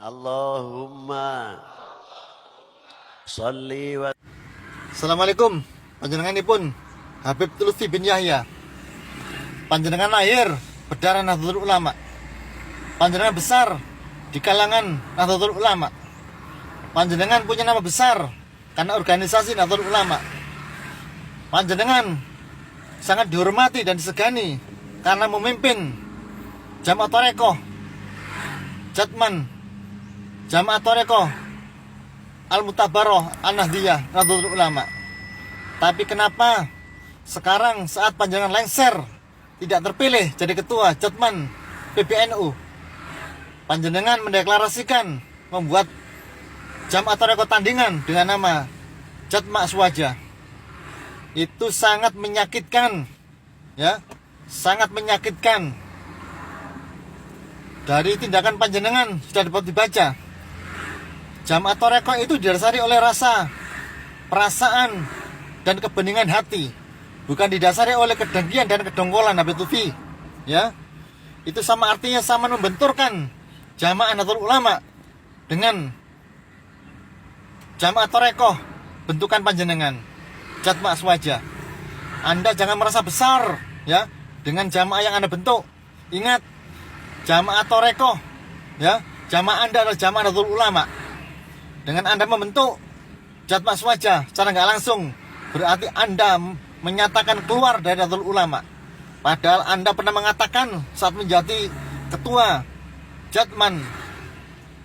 Allahumma sholli wa Assalamualaikum. Panjenenganipun Habib Lutfi bin Yahya. Panjenengan lahir berdarah Nahdlatul Ulama. Panjenengan besar di kalangan Nahdlatul Ulama. Panjenengan punya nama besar karena organisasi Nahdlatul Ulama. Panjenengan sangat dihormati dan disegani karena memimpin Jamaah Thorekoh Jatman, Jamaah Thorekoh Al-Mutabaroh An-Nahdliyah Nahdlatul Ulama. Tapi kenapa sekarang saat panjenengan lengser tidak terpilih jadi ketua Jatman PBNU, panjenengan mendeklarasikan membuat Jamaah Thorekoh tandingan dengan nama Jatma Aswaja? Itu sangat menyakitkan, ya, sangat menyakitkan. Dari tindakan panjenengan sudah dapat dibaca, Jamaah Thorekoh itu didasari oleh rasa, perasaan, dan kebeningan hati, bukan didasari oleh kedengkian dan kedongkolan Habib Lutfi. Ya, itu sama artinya sama membenturkan Jamaah Nahdlatul Ulama dengan Jamaah Thorekoh bentukan panjenengan Jatma Aswaja. Anda jangan merasa besar, ya, dengan jamaah yang Anda bentuk. Ingat, Jamaah Thorekoh, ya, jamaah Anda adalah Jamaah Nahdlatul Ulama. Dengan Anda membentuk Jatma Aswaja secara nggak langsung, berarti Anda menyatakan keluar dari Nahdlatul Ulama. Padahal Anda pernah mengatakan saat menjadi ketua Jatman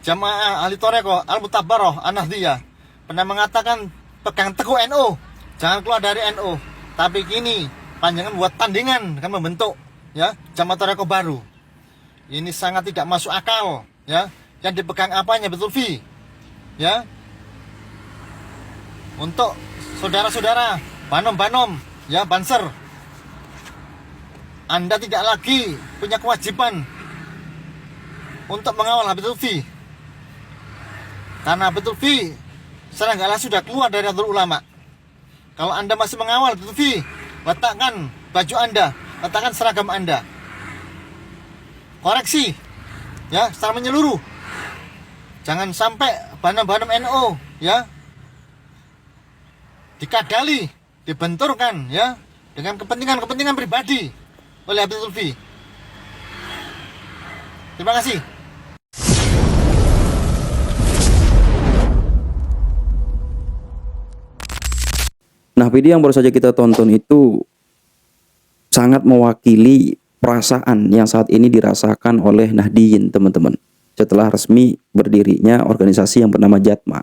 Jamaah Ahli Thorekoh Al-Mutabaroh An-Nahdliyah, pernah mengatakan pegang teguh NU, jangan keluar dari NU. Tapi kini panjenengan buat tandingan akan membentuk, ya, Jamaah Thorekoh baru. Ini sangat tidak masuk akal, ya. Yang dipegang apanya betul Fi, ya. Untuk saudara-saudara banom-banom, ya, banser, Anda tidak lagi punya kewajiban untuk mengawal Habib Lutfi, karena Habib Lutfi secara nggak langsung sudah keluar dari Nahdlatul Ulama. Kalau Anda masih mengawal Habib Lutfi, letakkan baju Anda, letakkan seragam Anda, koreksi, ya, secara menyeluruh. Jangan sampai banom-banom NU, ya, dikadali, dibenturkan, ya, dengan kepentingan pribadi oleh Habib Lutfi. Terima kasih. Nah, video yang baru saja kita tonton itu sangat mewakili perasaan yang saat ini dirasakan oleh Nahdiyin, teman-teman, setelah resmi berdirinya organisasi yang bernama Jatma.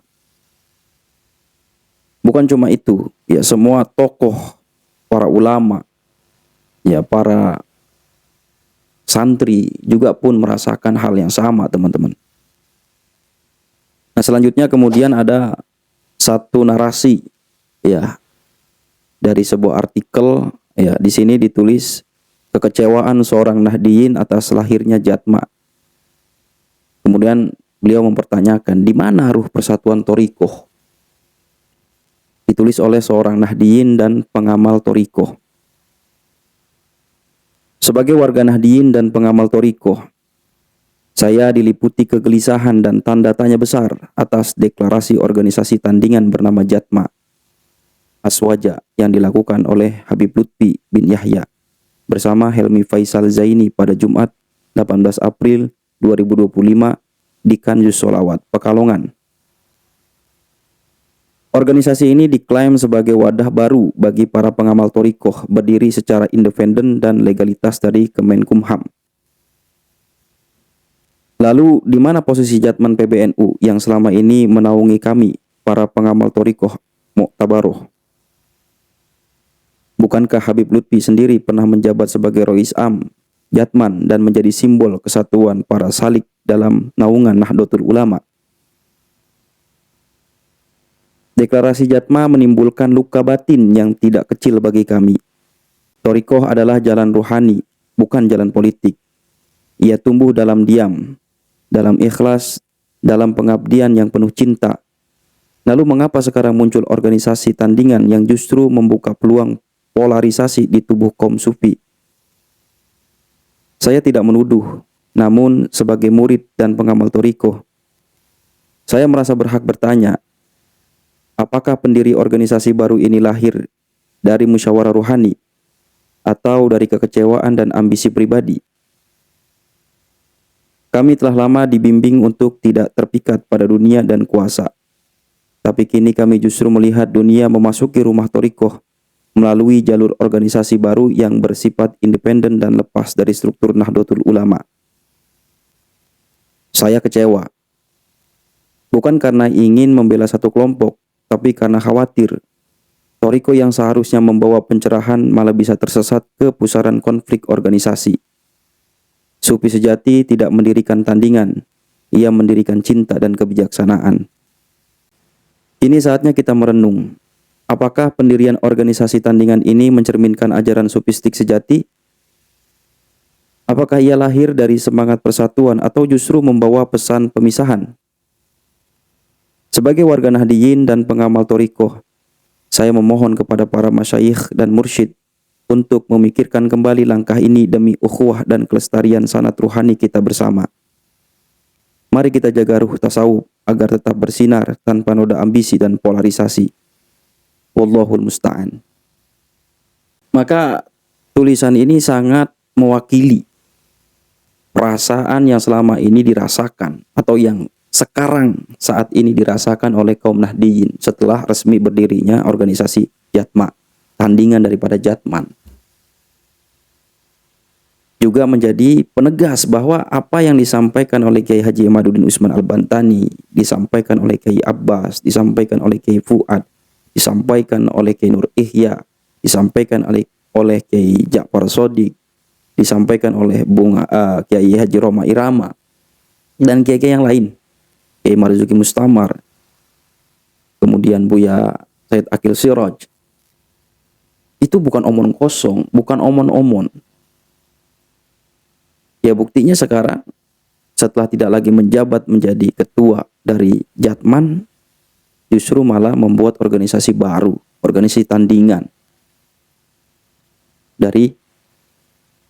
Bukan cuma itu, ya, semua tokoh, para ulama, ya, para santri juga pun merasakan hal yang sama, teman-teman. Nah, selanjutnya kemudian ada satu narasi, ya, dari sebuah artikel, ya, di sini ditulis kekecewaan seorang Nahdiyin atas lahirnya Jatma. Kemudian beliau mempertanyakan, di mana ruh persatuan Thorikoh? Ditulis oleh seorang Nahdiyin dan pengamal Thorikoh. Sebagai warga Nahdiyin dan pengamal Thorikoh, saya diliputi kegelisahan dan tanda tanya besar atas deklarasi organisasi tandingan bernama Jatma Aswaja yang dilakukan oleh Habib Lutfi bin Yahya bersama Helmi Faisal Zaini pada Jumat 18 April 2025 di Kanjus Sholawat, Pekalongan. Organisasi ini diklaim sebagai wadah baru bagi para pengamal Thorikoh, berdiri secara independen dan legalitas dari Kemenkumham. Lalu di mana posisi Jatman PBNU yang selama ini menaungi kami, para pengamal Thorikoh Muktabaroh? Bukankah Habib Lutfi sendiri pernah menjabat sebagai Rois Am Jatman dan menjadi simbol kesatuan para salik dalam naungan Nahdlatul Ulama? Deklarasi Jatma menimbulkan luka batin yang tidak kecil bagi kami. Thorikoh adalah jalan ruhani, bukan jalan politik. Ia tumbuh dalam diam, dalam ikhlas, dalam pengabdian yang penuh cinta. Lalu mengapa sekarang muncul organisasi tandingan yang justru membuka peluang polarisasi di tubuh kaum sufi? Saya tidak menuduh, namun sebagai murid dan pengamal Thorikoh, Saya merasa berhak bertanya, apakah pendiri organisasi baru ini lahir dari musyawarah ruhani atau dari kekecewaan dan ambisi pribadi? Kami telah lama dibimbing untuk tidak terpikat pada dunia dan kuasa. Tapi kini kami justru melihat dunia memasuki rumah thariqah melalui jalur organisasi baru yang bersifat independen dan lepas dari struktur Nahdlatul Ulama. Saya kecewa. Bukan karena ingin membela satu kelompok, tapi karena khawatir thariqah yang seharusnya membawa pencerahan malah bisa tersesat ke pusaran konflik organisasi. Sufi sejati tidak mendirikan tandingan, ia mendirikan cinta dan kebijaksanaan. Kini saatnya kita merenung. Apakah pendirian organisasi tandingan ini mencerminkan ajaran sufistik sejati? Apakah ia lahir dari semangat persatuan atau justru membawa pesan pemisahan? Sebagai warga Nahdiyin dan pengamal thariqah, saya memohon kepada para masyayikh dan mursyid untuk memikirkan kembali langkah ini demi ukhuwah dan kelestarian sanad ruhani kita bersama. Mari kita jaga ruh tasawuf agar tetap bersinar tanpa noda ambisi dan polarisasi. Wallahul musta'an. Maka tulisan ini sangat mewakili perasaan yang selama ini dirasakan atau yang sekarang saat ini dirasakan oleh kaum Nahdiyin setelah resmi berdirinya organisasi Jatma, tandingan daripada Jatman. Juga menjadi penegas bahwa apa yang disampaikan oleh Kiai Haji Imaduddin Usman Al-Bantani, disampaikan oleh Kiai Abbas, disampaikan oleh Kiai Fuad, disampaikan oleh Kiai Nur Ihya, disampaikan oleh Kiai Ja'far Shadiq, disampaikan oleh Kiai Haji Roma Irama, dan kiai-kiai yang lain, Kiai Marzuki Mustamar, kemudian Buya Said Akil Siraj. Itu bukan omong kosong, bukan omon-omon. Ya buktinya sekarang setelah tidak lagi menjabat menjadi ketua dari Jatman, justru malah membuat organisasi baru, organisasi tandingan dari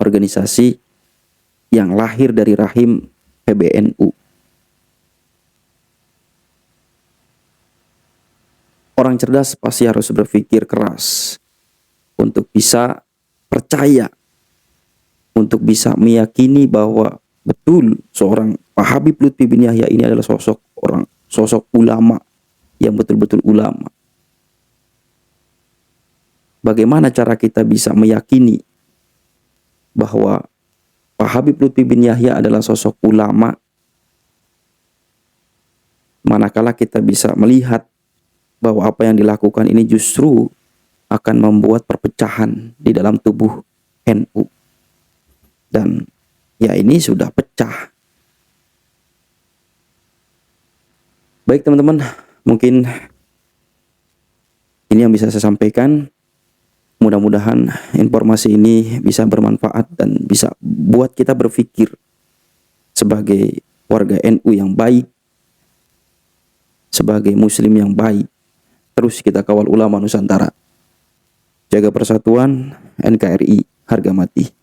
organisasi yang lahir dari rahim PBNU. Orang cerdas pasti harus berpikir keras untuk bisa percaya, untuk bisa meyakini bahwa betul seorang Pak Habib Lutfi bin Yahya ini adalah sosok ulama yang betul-betul ulama. Bagaimana cara kita bisa meyakini bahwa Pak Habib Lutfi bin Yahya adalah sosok ulama, manakala kita bisa melihat bahwa apa yang dilakukan ini justru akan membuat perpecahan di dalam tubuh NU. Dan ya ini sudah pecah. Baik teman-teman, mungkin ini yang bisa saya sampaikan. Mudah-mudahan informasi ini bisa bermanfaat dan bisa buat kita berpikir sebagai warga NU yang baik, sebagai muslim yang baik. Terus kita kawal ulama Nusantara. Jaga persatuan, NKRI harga mati.